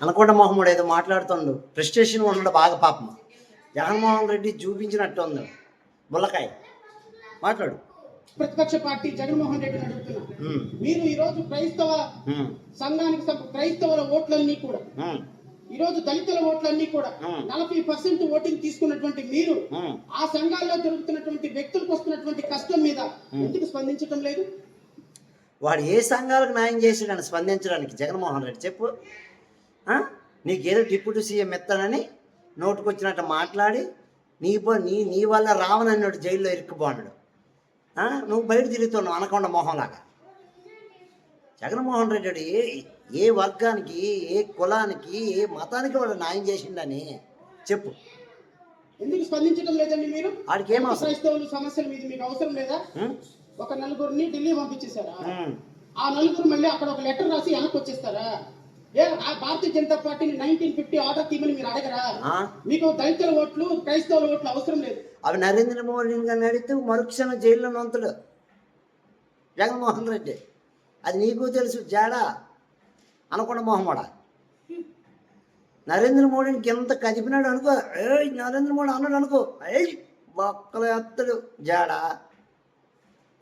Anaconda మొహమ్మడు ఏదో మాట్లాడుతుండు, ప్రెస్టేషన్ ఉన్నాడు బాగా పాపం. జగన్మోహన్ రెడ్డి చూపించినట్టు ఉంది బుల్లకాయ. మాట్లాడు. ప్రతిపక్ష పార్టీ జగన్మోహన్ రెడ్డిని అడుగుతున్నా, మీరు ఈ రోజు క్రైస్తవ సంఘానికి క్రైస్తవుల ఓట్లన్నీ కూడా, ఈ రోజు దళితుల ఓట్లన్నీ కూడా 40% ఓటింగ్ తీసుకున్నటువంటి మీరు ఆ సంఘాల్లో జరుగుతున్నటువంటి వ్యక్తులకు వస్తున్నటువంటి కష్టం మీద ఎందుకు స్పందించడం లేదు? వాడు ఏ సంఘాలకు న్యాయం చేసాడని స్పందించడానికి జగన్మోహన్ రెడ్డి చెప్పు. నీకేదో డిప్యూటీ సీఎం ఎత్తానని నోటుకొచ్చినట్టు మాట్లాడి నీ నీ వల్ల రావనన్నాడు జైల్లో ఇరుక్కుపోన్నాడు. నువ్వు బయట తిరుగుతున్నావు అనకొండ మొహంలాగా. జగన్మోహన్ రెడ్డి ఏ వర్గానికి, ఏ కులానికి, ఏ మతానికి వాడు న్యాయం చేసిండని చెప్పు. ఎందుకు స్పందించడం లేదండి మీరు? వాడికి ఏం అవసరం? క్రైస్తవుల సమస్యల మీద మీకు అవసరం లేదా? ఒక నలుగురిని ఢిల్లీ పంపించేశారా? ఆ నలుగురు మళ్ళీ అక్కడ ఒక లెటర్ రాసి వెనక్కి వచ్చేస్తారా? భారతీయ జనతా పార్టీని 1950 ఆర్డర్ తీయమని మీరు అడగరా? మీకు దళితుల ఓట్లు, క్రైస్తవుల ఓట్లు అవసరం లేదు. అవి నరేంద్ర మోడీ గారిని అడిగితే మరుక్షణం జైల్లో నొంతడు జగన్మోహన్ రెడ్డి. అది నీకు తెలుసు జాడా అనకొండ మొహమ్మడా. నరేంద్ర మోడీకి ఎంత కదిపినాడు అనుకో, నరేంద్ర మోడీ అన్నాడు అనుకో, బొక్కలు ఎత్తడు జాడా.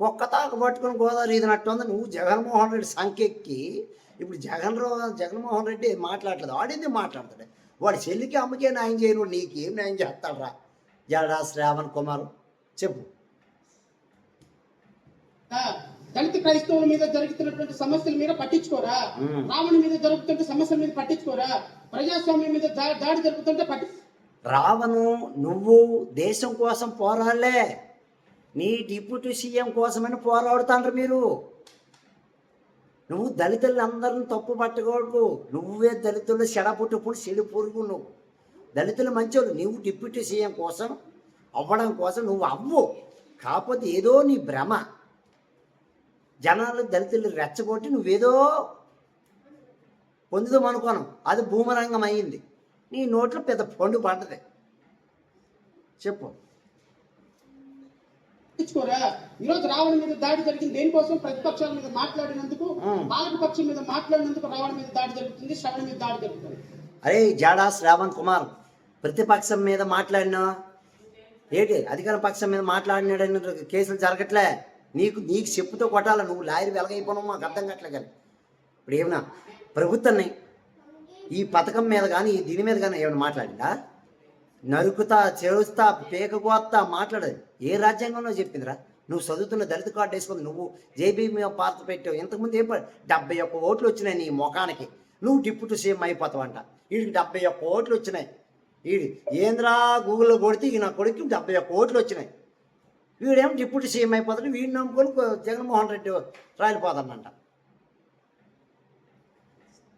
ఒక్క తాక పట్టుకుని గోదావరి ఈదినట్టు ఉంది. నువ్వు జగన్మోహన్ రెడ్డి సంఖ్యెక్కి ఇప్పుడు జగన్మోహన్ రెడ్డి మాట్లాడలేదు, వాడింది మాట్లాడతాడు. వాడి చెల్లికి అమ్మకే న్యాయం చేయను, నీకేం న్యాయం చేస్తాడరా జాడా శ్రావణ్ కుమార్ చెప్పు. దళిత క్రైస్తవుల మీద జరుగుతున్నటువంటి సమస్యల మీద పట్టించుకోరా? రావణ మీద జరుగుతుంటే సమస్యల మీద పట్టించుకోరా? ప్రజాస్వామ్యం మీద దాడి జరుగుతుంటే రావణు నువ్వు దేశం కోసం పోరాడలే, నీ డిప్యూటీ సీఎం కోసమని పోరాడుతాండ్రు మీరు. నువ్వు దళితులందరిని తప్పు పట్టకూడదు. నువ్వే దళితులు చెడపుట్టుప్పుడు చెడు పురుగు. నువ్వు దళితులు మంచోళ్ళు, నువ్వు డిప్యూటీ సీఎం కోసం అవ్వడం కోసం నువ్వు అవ్వు. కాకపోతే ఏదో నీ భ్రమ, జనాలు దళితులు రెచ్చగొట్టి నువ్వేదో పొందుదాం అనుకోను, అది భూమరంగం అయ్యింది. నీ నోట్లో పెద్ద పండు పడ్డది. చెప్పు. ఈరోజు రావణ మీద దాడి జరిగింది దేనికోసం? ప్రతిపక్షాల మీద మాట్లాడినందుకు, పాలక పక్షం మీద మాట్లాడినందుకు రావణ మీద దాడి జరుగుతుంది, శ్రవణ మీద దాడి జరుగుతుంది. అరే జాడా శ్రావణ్ కుమార్, ప్రతిపక్షం మీద మాట్లాడినా ఏంటి, అధికార పక్షం మీద మాట్లాడినాడని కేసులు జరగట్లే. నీకు చెప్పుతో కొట్టాల, నువ్వు లాయర్ వెలగైపోవడం మాకు అర్థం కావట్లే. కానీ ఇప్పుడు ఏమన్నా ప్రభుత్వాన్ని ఈ పథకం మీద కానీ దీని మీద కానీ ఏమైనా మాట్లాడిందా? నరుకుతా, చేరుస్తా, పేకపోతా మాట్లాడదు. ఏ రాజ్యాంగంలో చెప్పిందిరా? నువ్వు చదువుతున్న దళిత కార్డు వేసుకుంది, నువ్వు జేబీ మీద పాత్ర పెట్టావు. ఇంతకుముందు ఏం 71 ఓట్లు వచ్చినాయి నీ ముఖానికి. నువ్వు డిప్యూటీ సీఎం అయిపోతావంట. వీడికి 71 ఓట్లు వచ్చినాయి. వీడి ఏంద్రా గూగుల్లో కొడితే ఈ నా కొడుకు 71 ఓట్లు వచ్చినాయి. వీడేమో డిప్యూటీ సీఎం అయిపోతాడు. వీడిని నమ్ముకొని జగన్మోహన్ రెడ్డి రాలిపోతాడంట.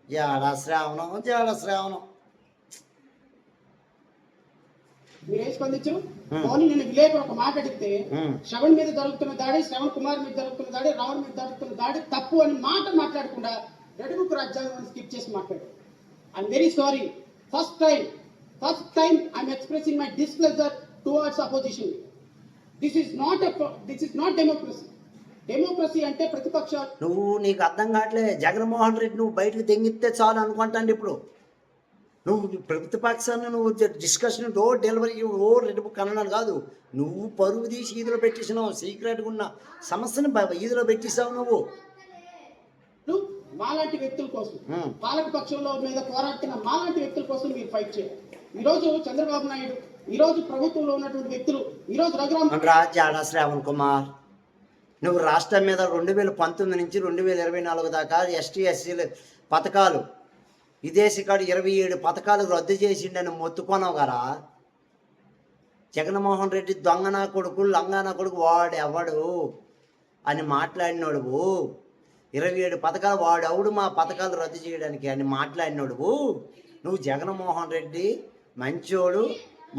జాడా శ్రావణం. మీరేం స్పందించు? పోనీ నేను విలేకరు ఒక మాట అడిగితే శ్రవణ్ మీద జరుగుతున్న దాడి, శ్రవణ్ కుమార్ మీద జరుగుతున్న దాడి, రావణ్ మీద జరుగుతున్న దాడి తప్పు అని మాట మాట్లాడకుండా రెడ్డిబుక్ రాజ్యాంగం స్కిప్ చేసి మాట్లాడు. I'm very sorry. First time I'm expressing my displeasure towards opposition. This is not democracy. Democracy అంటే ప్రతిపక్షాలు. నువ్వు నీకు అర్థం కావట్లే. జగన్మోహన్ రెడ్డి నువ్వు బయటకు తెంగితే చాలు అనుకుంటాను. ఇప్పుడు నువ్వు ప్రతిపక్షాన్ని నువ్వు డిస్కషన్ డెలివరీ రెడ్ బుక్ అనడం కాదు. నువ్వు పరువు తీసి ఈదులో పెట్టేసినావు. సీక్రెట్గా ఉన్న సమస్యను ఈదులో పెట్టేసావు నువ్వు. మాలాంటి వ్యక్తుల కోసం, పాలక పక్షంలో మీద పోరాడుతున్న మాలాంటి వ్యక్తుల కోసం మీరు ఫైట్ చేయాలి. ఈరోజు చంద్రబాబు నాయుడు, ఈరోజు ప్రభుత్వంలో ఉన్నటువంటి వ్యక్తులు, ఈరోజు జాడా శ్రావణ్ కుమార్, నువ్వు రాష్ట్రం మీద 2019 నుంచి 2024 దాకా ఎస్టీ ఎస్సీల పథకాలు, విదేశీ కాడు 27 పథకాలు రద్దు చేసిండని మొత్తుకోనావు కదా. జగన్మోహన్ రెడ్డి దొంగనా కొడుకు, లంగానా కొడుకు, వాడెవడు అని మాట్లాడినోడు. 27 పథకాలు వాడెవడు మా పథకాలు రద్దు చేయడానికి అని మాట్లాడినోడు. నువ్వు జగన్మోహన్ రెడ్డి మంచోడు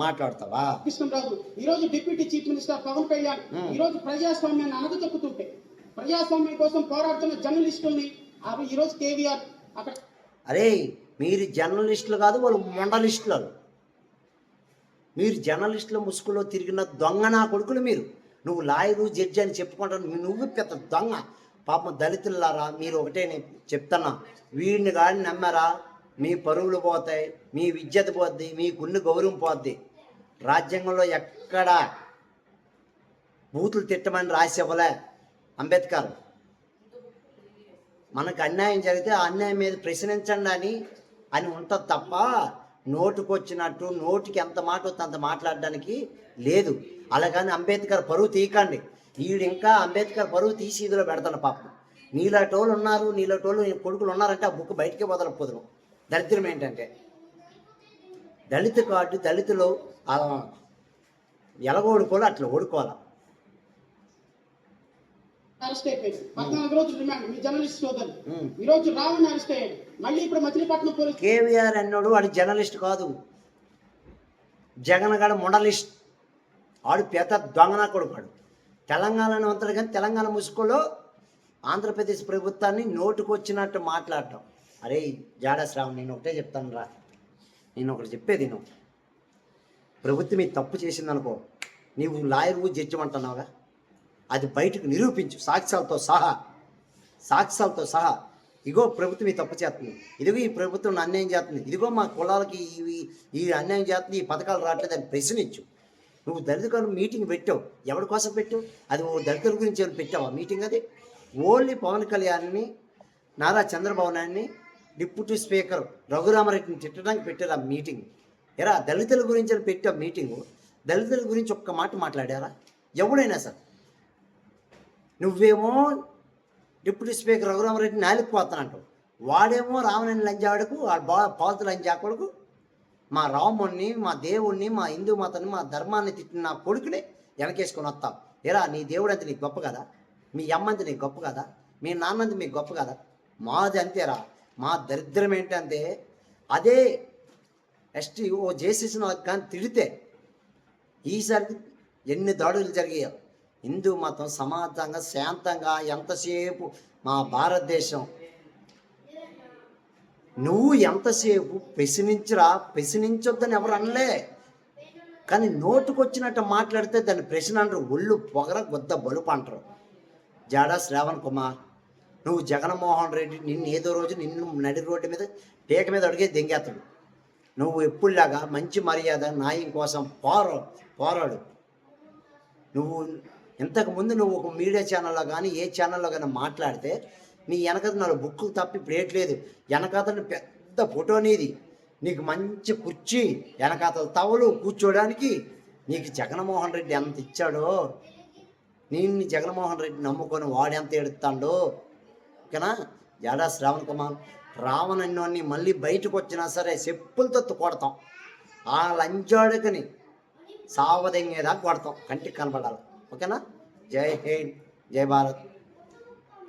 మాట్లాడతావా? కృష్ణరాజు ఈరోజు deputy chief minister Pawan Kalyan ఈరోజు ప్రజాస్వామ్యాన్ని అనగదొక్కుతుంటే, ప్రజాస్వామ్యం కోసం పోరాడుతున్న జర్నలిస్టుల్ని ఈరోజు కేవీఆర్ అక్కడ. అరే మీరు జర్నలిస్టులు కాదు, వాళ్ళు మొండలిస్టులు. మీరు జర్నలిస్టుల ముసుగులో తిరిగిన దొంగ నా కొడుకులు మీరు. నువ్వు లాయరు జడ్జి అని చెప్పుకుంటాను, నువ్వు పెద్ద దొంగ. పాపం దళితులారా, మీరు ఒకటే నేను చెప్తున్నా, వీడిని కానీ నమ్మారా మీ పరువులు పోతాయి, మీ విద్యత పోద్ది, మీ గుండె గౌరవం పోద్ది. రాజ్యాంగంలో ఎక్కడ బూతులు తిట్టమని రాసి ఇవ్వలే అంబేద్కర్. మనకు అన్యాయం జరిగితే ఆ అన్యాయం మీద ప్రశ్నించండి అని ఉంటుంది తప్ప నోటుకొచ్చినట్టు నోటికి ఎంత మాట వస్తే అంత మాట్లాడడానికి లేదు. అలాగని అంబేద్కర్ పరువు తీయకండి. వీడు ఇంకా అంబేద్కర్ పరువు తీసి ఇదిలో పెడతాను పాపం. నీలాటోళ్ళు ఉన్నారు, నీలాటోళ్ళు కొడుకులు ఉన్నారంటే ఆ బుక్ బయటికే వదలకపోదును. దరిద్రం ఏంటంటే దళిత కార్డు దళితులు ఎలాగ ఓడుకోవాలో అట్లా ఓడుకోవాలి. అరెస్ట్ అయిపోయింది. 14 రోజులు రిమాండ్. మీ జర్నలిస్ట్ సోదరు ఈ రోజు రావణ్ అరెస్ట్ అయ్యాడు. మళ్ళీ ఇప్పుడు మచిలీపట్నం పోలీసు కేవీఆర్ అన్నాడు వాడు జర్నలిస్ట్ కాదు, జగన్ గడ మొడలిస్ట్. వాడు పెద్ద దొంగనా కొడుకాడు. తెలంగాణను అంటాడు కానీ తెలంగాణ ముసుగులో ఆంధ్రప్రదేశ్ ప్రభుత్వాన్ని నోటుకొచ్చినట్టు మాట్లాడటం. అరే జాడా శ్రావణ్, నేను ఒకటే చెప్తాను రా, నేను ఒకటి చెప్పేది నువ్వు. ప్రభుత్వం ఈ తప్పు చేసిందనుకో, నీవు లాయరు జడ్జి అంటున్నావుగా, అది బయటకు నిరూపించు సాక్ష్యాలతో సహా. ఇగో ప్రభుత్వం ఈ తప్పు చేస్తుంది, ఇదిగో ఈ ప్రభుత్వం అన్యాయం చేస్తుంది, ఇదిగో మా కులాలకి ఈ అన్యాయం చేస్తుంది, ఈ పథకాలు రావట్లేదు అని ప్రశ్నించు. నువ్వు దళితులు మీటింగ్ పెట్టావు, ఎవరి కోసం పెట్టావు? అది ఓ దళితుల గురించి ఏమైనా పెట్టావా మీటింగ్? అది ఓన్లీ పవన్ కళ్యాణ్ని, నారా చంద్రబాబు నాయుడిని, డిప్యూటీ స్పీకర్ రఘురామరెడ్డిని తిట్టడానికి పెట్టారు ఆ మీటింగ్. ఎరా దళితుల గురించి అని పెట్టావు మీటింగు, దళితుల గురించి ఒక్క మాట మాట్లాడారా ఎవడైనా సార్? నువ్వేమో డిప్యూటీ స్పీకర్ రఘురామరెడ్డి నాలిపోతానంటావు, వాడేమో రామనేని లంజాడుకు పాలతు లంజాకుడుకు మా రాముణ్ణి, మా దేవుణ్ణి, మా హిందూ మతాన్ని, మా ధర్మాన్ని తిట్టిన నా కొడుకుని వెనకేసుకొని వస్తావు. ఎరా నీ దేవుడు అంతే నీకు గొప్ప కదా, మీ అమ్మంది నీకు గొప్ప కదా, మీ నాన్నంది మీకు గొప్ప కదా, మాది అంతేరా. మా దరిద్రం ఏంటంటే అదే ఎస్టీ ఓ జేసీసీ కానీ తిడితే ఈసారికి ఎన్ని దాడులు జరిగాయో. హిందూ మతం సమాజంగా శాంతంగా ఎంతసేపు మా భారతదేశం, నువ్వు ఎంతసేపు ప్రశ్నించొద్దని ఎవరు అనలే, కానీ నోటుకొచ్చినట్టు మాట్లాడితే దాన్ని ప్రశ్న అంటారు. ఒళ్ళు పొగర గుద్ద బలుపు అంటారు. జాడా శ్రావణ్ కుమార్, నువ్వు జగన్మోహన్ రెడ్డి నిన్ను ఏదో రోజు నిన్ను నడి రోడ్డు మీద పీక మీద అడిగే దెంగేస్తాడు. నువ్వు ఎప్పుడులాగా మంచి మర్యాద న్యాయం కోసం పోరాడు. నువ్వు ఇంతకుముందు నువ్వు ఒక మీడియా ఛానల్లో కానీ ఏ ఛానల్లో కానీ మాట్లాడితే నీ వెనకత 4 బుక్కులు తప్పి ప్లేట్లేదు, వెనకాతలు పెద్ద ఫోటో నీది, నీకు మంచి కుర్చీ, వెనకాతలు తవలు కూర్చోడానికి నీకు జగన్మోహన్ రెడ్డి ఎంత ఇచ్చాడో, నిన్ను జగన్మోహన్ రెడ్డి నమ్ముకొని వాడెంత ఎడుతాడో. ఓకేనా? జాడా శ్రావణ్ కుమార్, రావణన్ని మళ్ళీ బయటకు వచ్చినా సరే చెప్పులతో కొడతాం, ఆ లంచాడుకని సావదెంగేదా కొడతాం, కంటికి కనపడాలి. ఓకేనా? జై హింద్, జై భారత్.